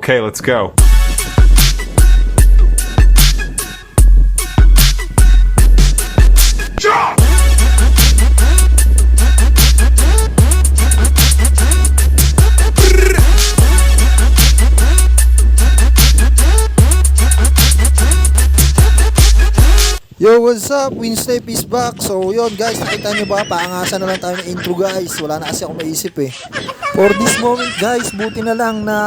Okay, let's go. Yo, what's up? Wednesday is back. So yun guys, nakita nyo ba? Paangasan na lang tayo ng intro guys. Wala na kasi ako maisip eh. For this moment guys, buti na lang na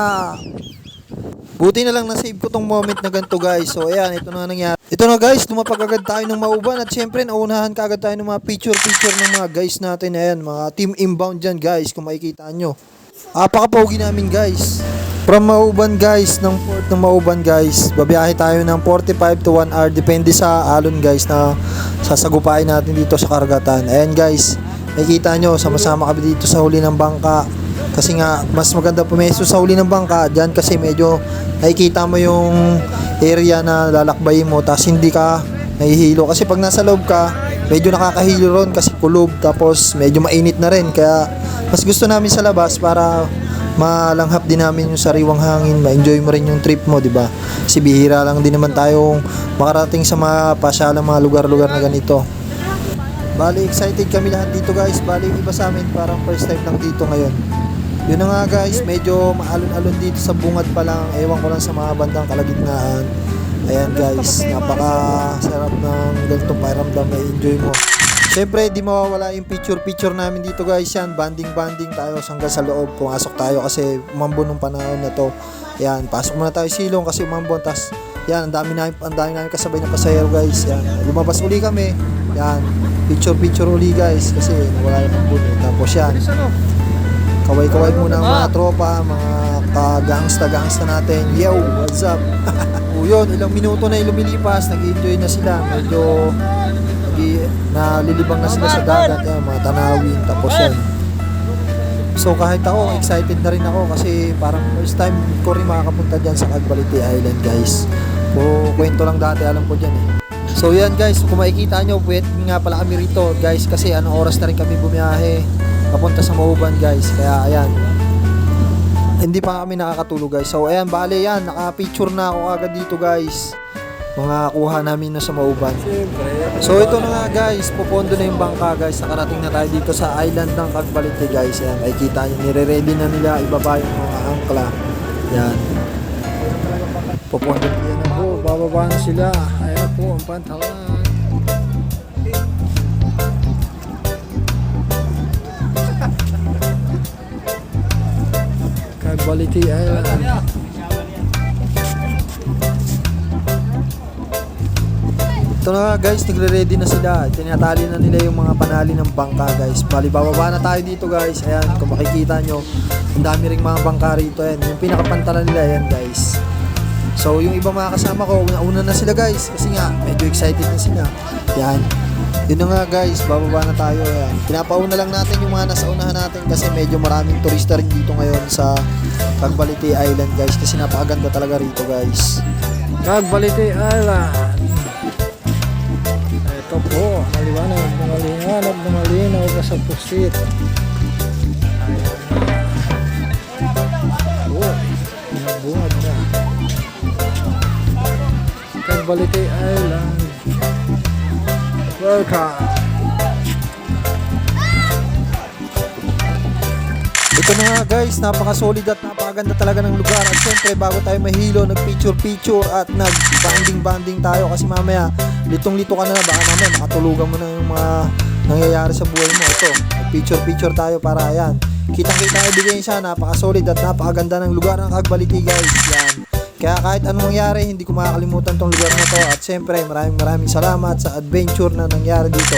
save ko tong moment na ganito guys. So ayan, ito na nangyari. Ito na guys, lumapag agad tayo ng mauban. At syempre, naunahan ka agad tayo ng mga picture ng mga guys natin. Ayan, mga team inbound dyan guys, kung makikita nyo. Apaka-pogi namin guys. From Mauban guys, ng port ng Mauban guys, babiyahe tayo ng 45 to 1 hour depende sa alon guys na sasagupain natin dito sa karagatan. Ayan guys, nakikita nyo, sama-sama kami dito sa huli ng bangka. Kasi nga, mas maganda pumesto sa huli ng bangka dyan kasi medyo nakikita mo yung area na lalakbayin mo, tapos hindi ka nahihilo. Kasi pag nasa loob ka, medyo nakakahilo ron kasi kulob, tapos medyo mainit na rin. Kaya mas gusto namin sa labas para malanghap din namin yung sariwang hangin, ma-enjoy mo rin yung trip mo, di ba? Kasi bihira lang din naman tayong makarating sa mga pasyalang mga lugar-lugar na ganito. Bali, excited kami lahat dito guys. Bali, iba sa amin, parang first time lang dito ngayon. Yun na nga guys, medyo maalon-alon dito sa bungad pa lang. Ewan ko lang sa mga bandang kalagitnaan. Ayan guys, napaka-sarap ng ganitong pakiramdam na enjoy mo. Siyempre, di mawawala yung picture namin dito guys. Yan, banding tayo hanggang sa loob. Pumasok tayo kasi umambon ng panahon na to. Yan, pasok muna tayo silong kasi umambon. Tas, yan, ang dami namin kasabay na pasahero guys. Yan, lumabas uli kami. Yan, picture uli guys kasi nawala yung ambon. Tapos yan, kaway muna ang mga tropa, mga kagangsta natin. Yo, what's up? Yun, ilang minuto na lumilipas, nag-enjoy na sila. Medyo nalilibang na sila sa dagat, yan, mga tanawin, tapos yan. So kahit ako, excited na rin ako kasi parang first time ko rin makakapunta dyan sa Cagbalite Island guys. Puro kwento lang dati, alam ko dyan eh. So yan guys, kung makikita nyo, wait nga pala kami rito guys kasi anong oras na rin kami bumiyahe papunta sa Mauban guys. Kaya ayan, hindi pa kami nakakatulog guys. So ayan, bale yan, naka-picture na ako agad dito guys. Mga kuha namin na sa Mauban. So ito na nga guys, pupondo na yung bangka guys. Nakarating na tayo dito sa island ng Cagbalite guys. Ayan, makikita nyo, nire-ready na nila ibaba yung mga angkla. Yan, pupondo na yan po, bababa na sila. Ayan po ang pantalan. Cagbalite Island. Ito na guys, nagre-ready na sila. Tinatali na nila yung mga panali ng bangka guys. Bali, bababa na tayo dito guys. Ayan, kung makikita nyo, ang dami ring mga bangka rito. Ayan, yung pinakapantalan nila, ayan guys. So, yung iba mga kasama ko, una na sila guys. Kasi nga, medyo excited na sila. Ayan, yun na nga guys, bababa na tayo. Ayan, pinapauna lang natin yung mga nasa unahan natin kasi medyo maraming turista rin dito ngayon sa Cagbalite Island guys. Kasi napakaganda talaga rito guys. Cagbalite Island. Ito po, malinaw ka sa pusit. Oh, nabuhad na. Cagbalite Island. Welcome. Ito na nga guys, napaka-solid at napakaganda talaga ng lugar. At syempre, bago tayo mahilo, nag-picture at nag-banding tayo kasi mamaya litong-lito ka na, baka naman makatulugan mo na yung mga nangyayari sa buhay mo. Ito, nag-picture tayo para ayan, kitang-kita ang ebidensya, napaka-solid at napakaganda ng lugar ng Cagbalite guys. Yan, kaya kahit anong mangyari, hindi ko makakalimutan tong lugar na to. At syempre, maraming salamat sa adventure na nangyari dito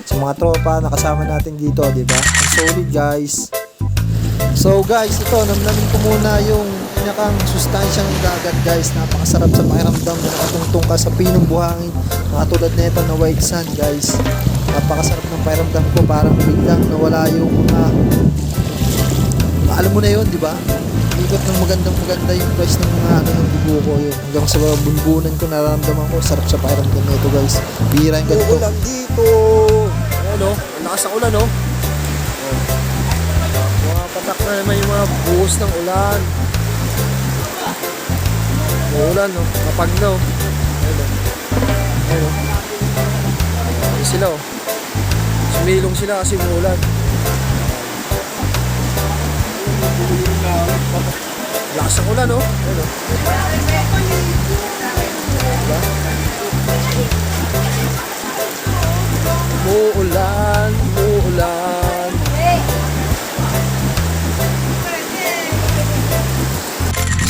sa mga tropa na kasama natin dito, diba? Ang solid guys. So guys, ito, namnamin ko muna yung pinakang sustansyang dagat guys. Napakasarap sa pakiramdam na nakatungtong ka sa pinong buhangin. Mga tulad na ito na white sand guys. Napakasarap ng pakiramdam ko, parang biglang nawala yung mga alam mo na yun, di ba? Ikot ng maganda yung price ng mga ng bubo ko yun. Hanggang sa bunbunan ko nararamdaman ko, sarap sa pakiramdam nito guys. Bihira yung ganito. Ulan dito. Ayan o, ang lakas ng ulan o. Mga patak na naman yung mga buhos ng ulan. Uulan, no? Mapaglaw. Ayun, no? Ayun, no? Ayun sila, oh. Sumilong sila kasi umuulan. Lakas ang ulan, oh. Ayun, oh. Diba? Umuulan, umuulan.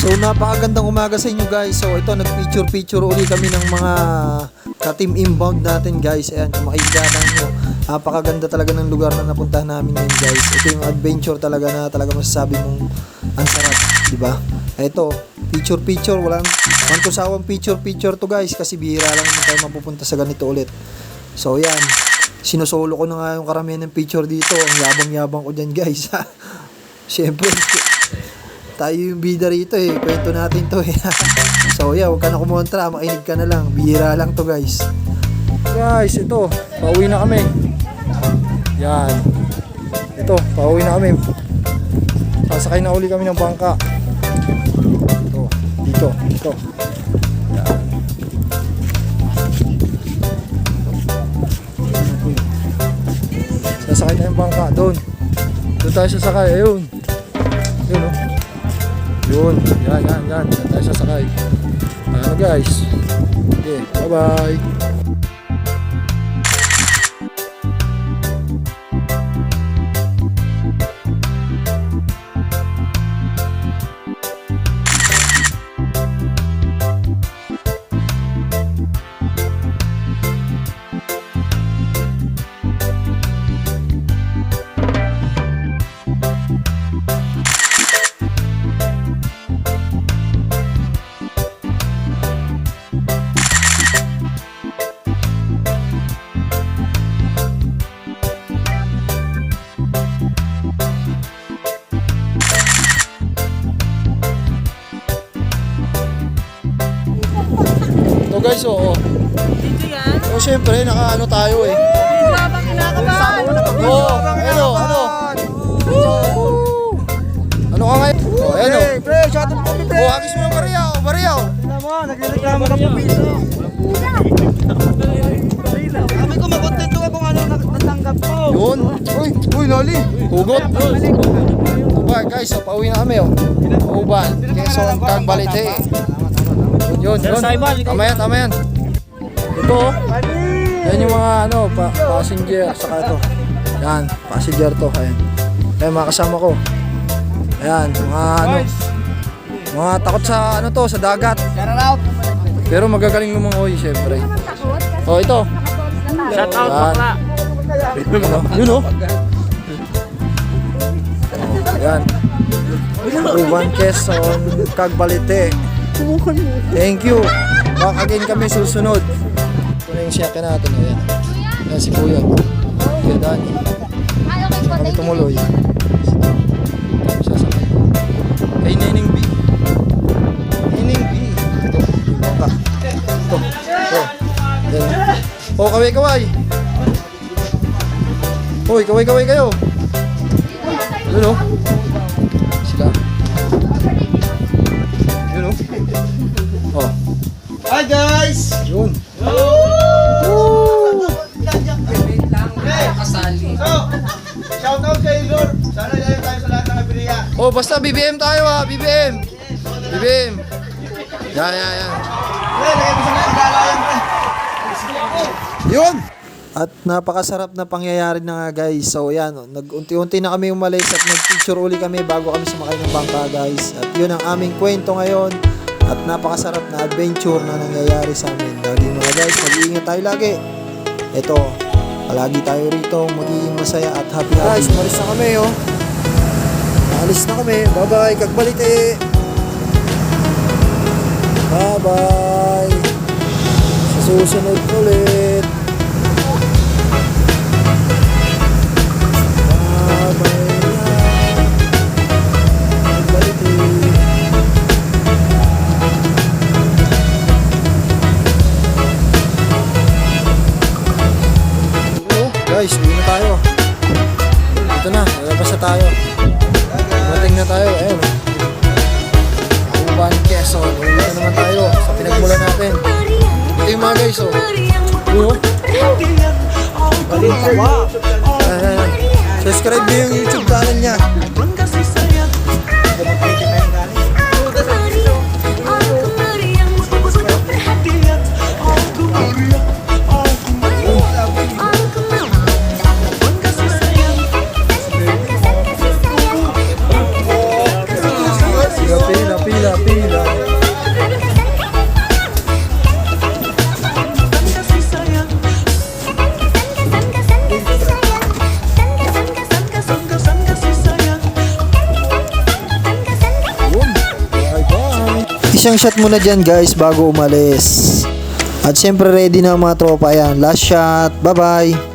So napakagandang umaga sa inyo guys. So ito nag-picture uli kami ng mga ka-team inbound natin guys. Ayan, kung makikita nyo, napakaganda talaga ng lugar na napuntahan namin ngayon guys. Ito yung adventure talaga na talaga masasabi mong ang sarap, di ba? Ito, picture, walang mantusawang picture to guys kasi bihira lang naman tayo mapupunta sa ganito ulit. So yan, sinusolo ko na nga yung karamihan ng picture dito. Ang yabang-yabang ko dyan guys. Siyempre, tayo yung bida rito eh. Kwento natin to eh. So yeah, huwag ka na kumontra. Makinig ka na lang. Bihira lang to guys. Guys, ito. Pauwi na kami. Yan. Ito, pauwi na kami. Sasakay na uli kami ng bangka. Ito. Dito. Yan. Sasakay na yung bangka. Doon tayo sasakay. Ayun. Yun oh. Yun, yan. Yan tayo sasakay. Ano guys? Okay, bye-bye. So guys, oo. Dito yan? So syempre, nakaano tayo eh. Dito habang kinakabahan. Oo, ano? Ano ka ngayon? Oh, ano? Pre, shuttle po mi, pre. Oh, hagis mo ng bariyaw. Tingnan mo, nagreklamo ka po piso. Sabi ko, makontento ka kung ano natanggap mo. Yun. Uy, loli. Hugot. Diba guys, so pauwi na kami oh. Pauban. Quezon, Cagbalite. Yun. Tama yan. Ito oh. Yan yung mga passenger. Saka ito. Yan, passenger to. Ayan. Ayan, mga kasama ko. Ayan, mga takot sa sa dagat. Pero magagaling lumangoy, syempre. Oh, ito. Shout out, bakla. Yun oh. Ayan. Uban, Quezon, Cagbalite. Thank you. Back again kami susunod. Ito na yung siyake natin. Ayan. Ayan si Kuya. Kuya Dani. Kami tumuloy. Sasakay. Kay Neneng B. Ito. Yung bangka. Ito. Ayan. Oh, kaway. Hoy, kaway kayo. Yun oh. Sila. Yun oh. Oh. Hi guys! Yun. Shout out kay Lord. Sana layo tayo sa lahat ng abriya. Oh, basta BBM tayo ha. BBM. Yan. Lagay mo sa mga galayan, pre. Yun. At napakasarap na pangyayari na nga guys. So yan, nag-unti-unti na kami umalis at nag-picture uli kami bago kami sumakay ng bangka guys. At yun ang aming kwento ngayon. At napakasarap na adventure na nangyayari sa amin. Lagi mga guys, mag-iingat tayo lagi. Ito, palagi tayo rito, magiging masaya at happy. Guys, umalis na kami oh. Alis na kami. Bye-bye, Cagbalite. Bye-bye. Sa susunod ulit. Guys, uwi na tayo. Ito na, lalabas na tayo. Dumating na tayo. Ayun. Uban, Quezon. guys, so uwi na naman tayo sa pinagmulan natin. Ito yung mga guys, oh. Balita pa. Ayan. Subscribe niyo yung YouTube channel niya. Pila. Isang shot muna dyan guys bago umalis. At syempre ready na ang mga tropa yan. Last shot. Bye bye.